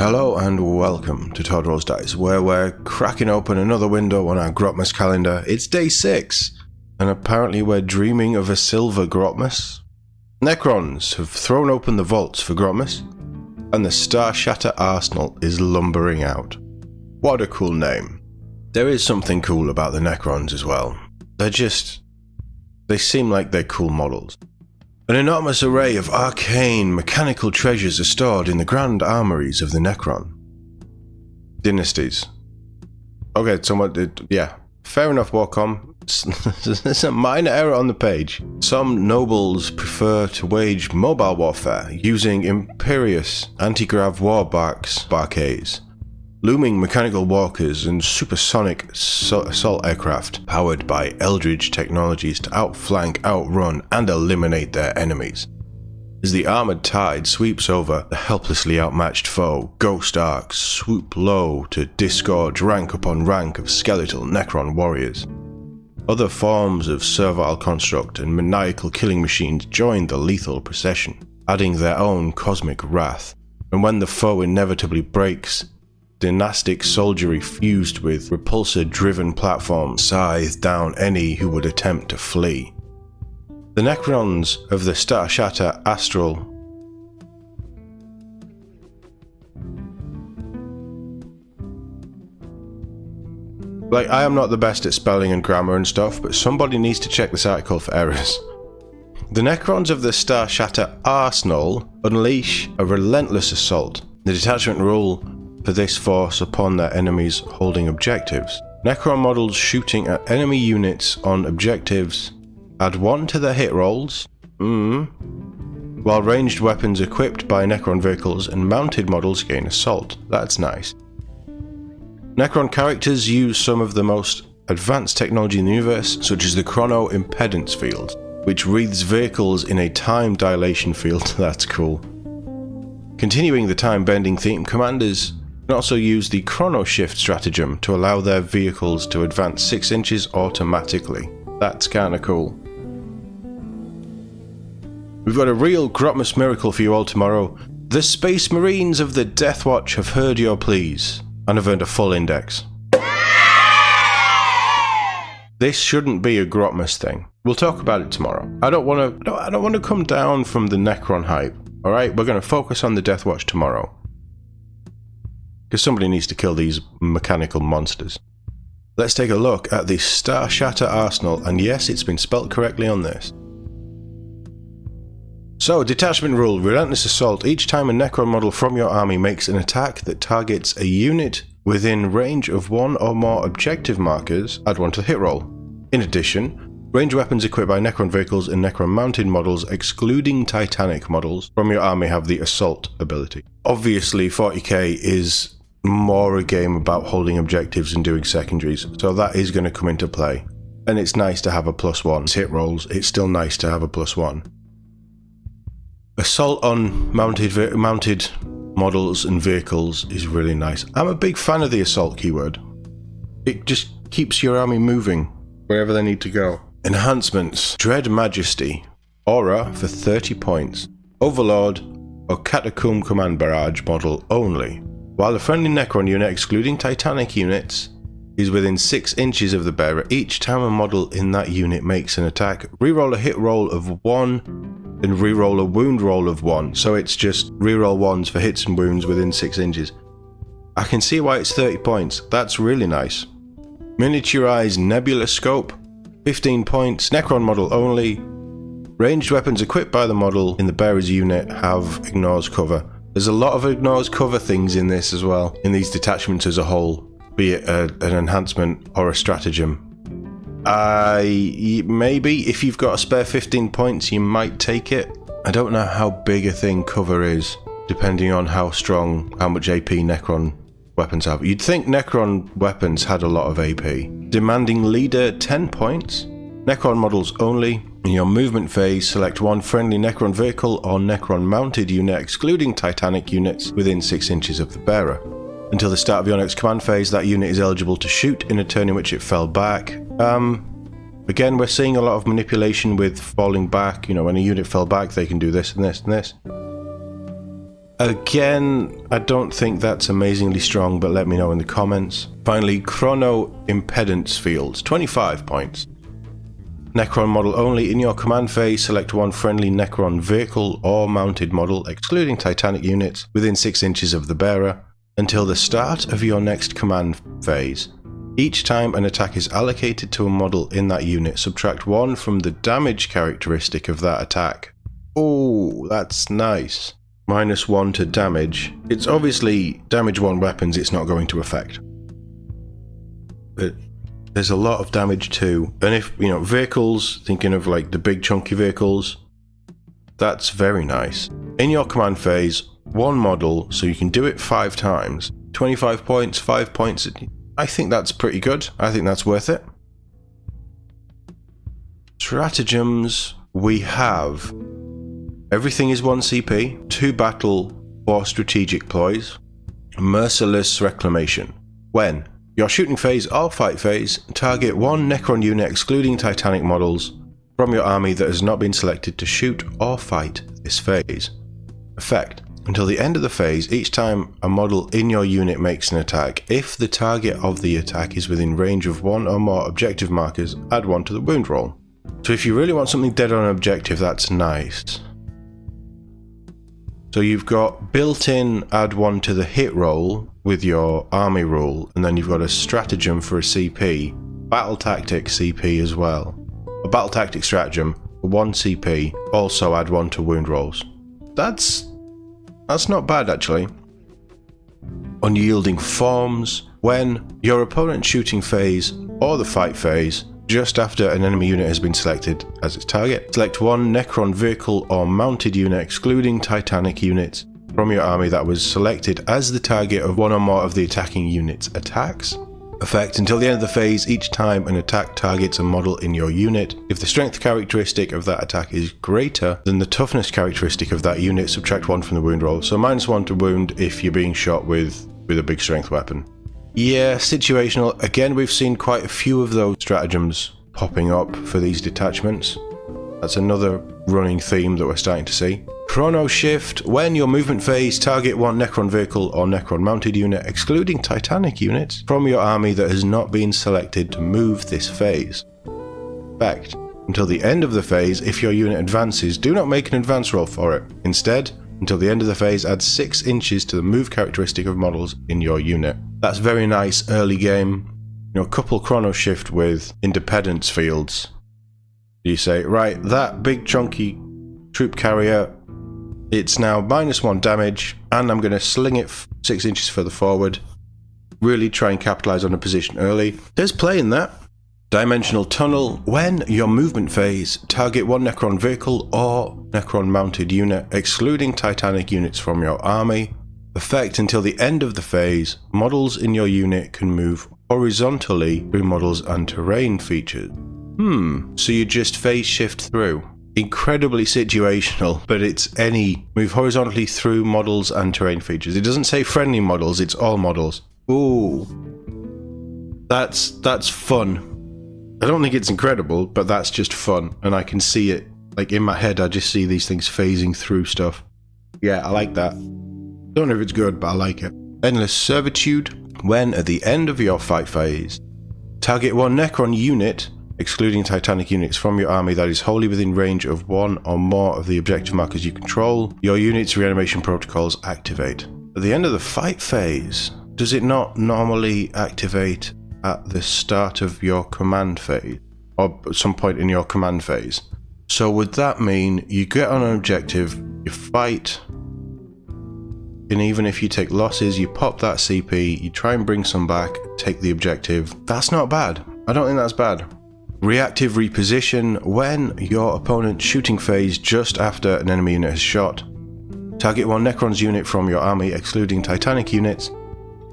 Hello and welcome to Todd Rolls Dice, where we're cracking open another window on our Grotmas calendar. It's day 6, and apparently we're dreaming of a silver Grotmas. Necrons have thrown open the vaults for Grotmas, and the Starshatter arsenal is lumbering out. What a cool name. There is something cool about the Necrons as well. They seem like they're cool models. An enormous array of arcane mechanical treasures are stored in the grand armories of the Necron dynasties. Okay, fair enough, WarCom. There's a minor error on the page. Some nobles prefer to wage mobile warfare using imperious anti-grav war barques, looming mechanical walkers, and supersonic assault aircraft powered by eldritch technologies to outflank, outrun, and eliminate their enemies. As the armored tide sweeps over the helplessly outmatched foe, ghost arcs swoop low to disgorge rank upon rank of skeletal Necron warriors. Other forms of servile construct and maniacal killing machines join the lethal procession, adding their own cosmic wrath. And when the foe inevitably breaks, dynastic soldiery fused with repulsor-driven platforms scythe down any who would attempt to flee. The Necrons of the Starshatter astral I am not the best at spelling and grammar and stuff, but somebody needs to check this article for errors. The Necrons of the Starshatter arsenal unleash a relentless assault. The detachment rule for this force upon their enemies holding objectives. Necron models shooting at enemy units on objectives add 1 to their hit rolls, while ranged weapons equipped by Necron vehicles and mounted models gain assault. That's nice. Necron characters use some of the most advanced technology in the universe, such as the chrono impedance field, which wreathes vehicles in a time dilation field. That's cool. Continuing the time-bending theme, commanders can also use the chrono shift stratagem to allow their vehicles to advance 6 inches automatically. That's kinda cool. We've got a real Grotmas miracle for you all tomorrow. The Space Marines of the Death Watch have heard your pleas and have earned a full index. This shouldn't be a Grotmas thing. We'll talk about it tomorrow. I don't want to come down from the Necron hype. All right, we're going to focus on the Death Watch tomorrow, because somebody needs to kill these mechanical monsters. Let's take a look at the Starshatter arsenal, and yes, it's been spelt correctly on this. So, detachment rule, relentless assault. Each time a Necron model from your army makes an attack that targets a unit within range of 1 or more objective markers, add 1 to the hit roll. In addition, range weapons equipped by Necron vehicles and Necron mounted models, excluding Titanic models, from your army have the assault ability. Obviously, 40k is more a game about holding objectives and doing secondaries, so that is going to come into play. And it's nice to have a +1. Hit rolls, it's still nice to have a +1. Assault on mounted models and vehicles is really nice. I'm a big fan of the assault keyword. It just keeps your army moving wherever they need to go. Enhancements. Dread Majesty. Aura for 30 points. Overlord or Catacomb Command Barrage model only. While a friendly Necron unit, excluding Titanic units, is within 6 inches of the bearer, each time a model in that unit makes an attack, reroll a hit roll of 1 and reroll a wound roll of 1. So it's just reroll 1s for hits and wounds within 6 inches. I can see why it's 30 points. That's really nice. Miniaturized Nebula Scope. 15 points. Necron model only. Ranged weapons equipped by the model in the bearer's unit have ignores cover. There's a lot of ignores cover things in this as well, in these detachments as a whole, be it an enhancement or a stratagem. Maybe if you've got a spare 15 points, you might take it. I don't know how big a thing cover is, depending on how much AP Necron weapons have. You'd think Necron weapons had a lot of AP. Demanding Leader, 10 points. Necron models only. In your movement phase, select 1 friendly Necron vehicle or Necron mounted unit, excluding Titanic units, within 6 inches of the bearer. Until the start of your next command phase, that unit is eligible to shoot in a turn in which it fell back. Again, we're seeing a lot of manipulation with falling back. You know, when a unit fell back, they can do this and this and this. Again, I don't think that's amazingly strong, but let me know in the comments. Finally, Chrono Impedance Fields, 25 points. Necron model only. In your command phase, select one friendly Necron vehicle or mounted model, excluding Titanic units, within 6 inches of the bearer, until the start of your next command phase. Each time an attack is allocated to a model in that unit, subtract 1 from the damage characteristic of that attack. Oh, that's nice. -1 to damage. It's obviously damage 1 weapons it's not going to affect. But there's a lot of damage too. And if, you know, vehicles, thinking of like the big chunky vehicles, that's very nice. In your command phase, one model, so you can do it 5 times. 25 points, 5 points. I think that's pretty good. I think that's worth it. Stratagems, we have everything is 1 CP, 2 battle or strategic ploys, merciless reclamation. When your shooting phase or fight phase, target 1 Necron unit excluding Titanic models from your army that has not been selected to shoot or fight this phase. Effect: until the end of the phase, each time a model in your unit makes an attack, if the target of the attack is within range of 1 or more objective markers, add 1 to the wound roll. So if you really want something dead on an objective, that's nice. So you've got built-in add 1 to the hit roll with your army rule, and then you've got a stratagem for a CP, battle tactic CP as well. A battle tactic stratagem, 1 CP, also add 1 to wound rolls. That's not bad actually. Unyielding forms, when your opponent's shooting phase or the fight phase, just after an enemy unit has been selected as its target, select 1 Necron vehicle or mounted unit excluding Titanic units from your army that was selected as the target of 1 or more of the attacking unit's attacks. Effect: until the end of the phase, each time an attack targets a model in your unit, if the strength characteristic of that attack is greater than the toughness characteristic of that unit, subtract 1 from the wound roll. So -1 to wound if you're being shot with a big strength weapon. Yeah, situational. Again, we've seen quite a few of those stratagems popping up for these detachments. That's another running theme that we're starting to see. Chrono Shift, when your movement phase, target 1 Necron vehicle or Necron mounted unit, excluding Titanic units, from your army that has not been selected to move this phase. Effect: until the end of the phase, if your unit advances, do not make an advance roll for it. Instead, until the end of the phase, add 6 inches to the move characteristic of models in your unit. That's very nice early game. You know, couple Chrono Shift with independence fields. You say, right, that big chunky troop carrier, it's now -1 damage, and I'm going to sling it 6 inches further forward. Really try and capitalize on a position early. There's play in that. Dimensional Tunnel, when your movement phase, target 1 Necron vehicle or Necron mounted unit, excluding Titanic units from your army. Effect: until the end of the phase, models in your unit can move horizontally through models and terrain features. So you just phase shift through. Incredibly situational, but it's any move horizontally through models and terrain features. It doesn't say friendly models, it's all models. Ooh. That's fun. I don't think it's incredible, but that's just fun, and I can see it, like in my head, I just see these things phasing through stuff. Yeah, I like that. Don't know if it's good, but I like it. Endless Servitude, when at the end of your fight phase, target 1 Necron unit, excluding Titanic units from your army that is wholly within range of 1 or more of the objective markers you control, your unit's reanimation protocols activate. At the end of the fight phase, does it not normally activate at the start of your command phase, or at some point in your command phase? So would that mean you get on an objective, you fight, and even if you take losses, you pop that CP, you try and bring some back, take the objective? That's not bad. I don't think that's bad. Reactive Reposition, when your opponent's shooting phase just after an enemy unit has shot, target 1 Necron's unit from your army, excluding Titanic units,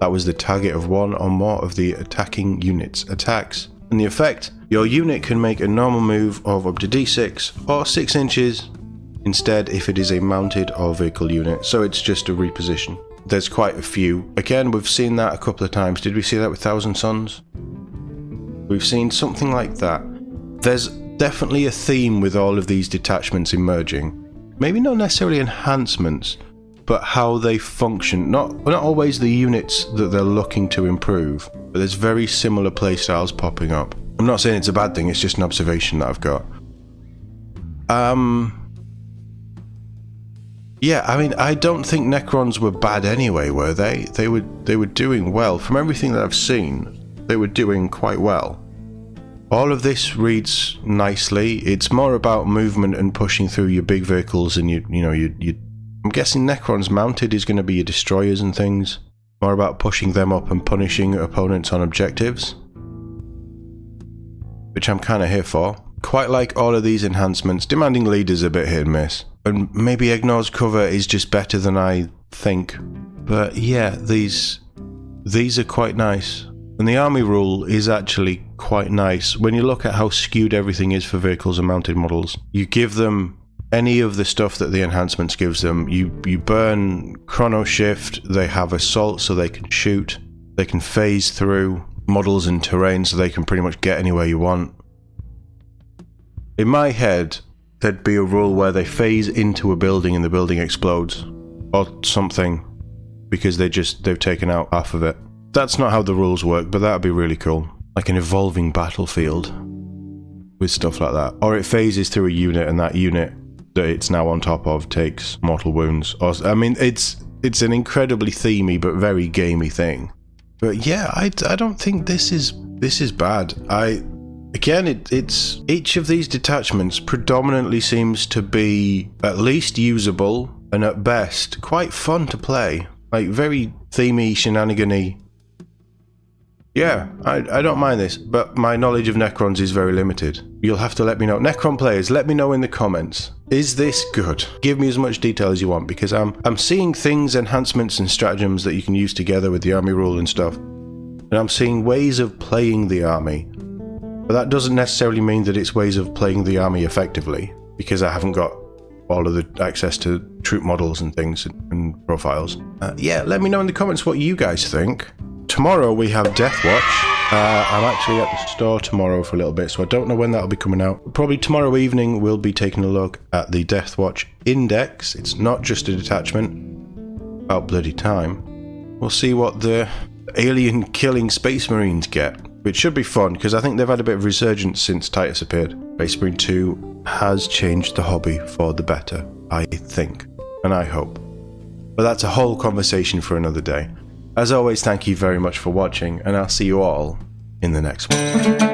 that was the target of 1 or more of the attacking unit's attacks. And the effect, your unit can make a normal move of up to d6 or 6 inches, instead if it is a mounted or vehicle unit, so it's just a reposition. There's quite a few. Again, we've seen that a couple of times. Did we see that with Thousand Suns? We've seen something like that. There's definitely a theme with all of these detachments emerging. Maybe not necessarily enhancements, but how they function. Not always the units that they're looking to improve, but there's very similar playstyles popping up. I'm not saying it's a bad thing, it's just an observation that I've got. Yeah, I mean, I don't think Necrons were bad anyway, were they? They were doing well. From everything that I've seen, they were doing quite well. All of this reads nicely. It's more about movement and pushing through your big vehicles, and I'm guessing Necrons mounted is going to be your destroyers and things. More about pushing them up and punishing opponents on objectives, which I'm kind of here for. Quite like all of these enhancements. Demanding leaders a bit hit and miss, and maybe Egnor's cover is just better than I think. But yeah, these are quite nice. And the army rule is actually quite nice. When you look at how skewed everything is for vehicles and mounted models, you give them any of the stuff that the enhancements gives them. You burn chrono shift, they have assault so they can shoot, they can phase through models and terrain so they can pretty much get anywhere you want. In my head, there'd be a rule where they phase into a building and the building explodes, or something, because they've taken out half of it. That's not how the rules work, but that'd be really cool. Like an evolving battlefield with stuff like that. Or it phases through a unit and that unit that it's now on top of takes mortal wounds. Or, I mean, it's an incredibly themey but very gamey thing. But yeah, I don't think this is bad. It's each of these detachments predominantly seems to be at least usable and at best quite fun to play. Like very themey, shenanigan-y. Yeah, I don't mind this, but my knowledge of Necrons is very limited. You'll have to let me know. Necron players, let me know in the comments. Is this good? Give me as much detail as you want, because I'm seeing things, enhancements and stratagems that you can use together with the army rule and stuff. And I'm seeing ways of playing the army. But that doesn't necessarily mean that it's ways of playing the army effectively, because I haven't got all of the access to troop models and things and profiles. Yeah, let me know in the comments what you guys think. Tomorrow we have Death Watch. I'm actually at the store tomorrow for a little bit, so I don't know when that'll be coming out. Probably tomorrow evening we'll be taking a look at the Death Watch Index. It's not just a detachment. About bloody time. We'll see what the alien killing Space Marines get, which should be fun because I think they've had a bit of resurgence since Titus appeared. Space Marine 2 has changed the hobby for the better, I think, and I hope. But that's a whole conversation for another day. As always, thank you very much for watching, and I'll see you all in the next one.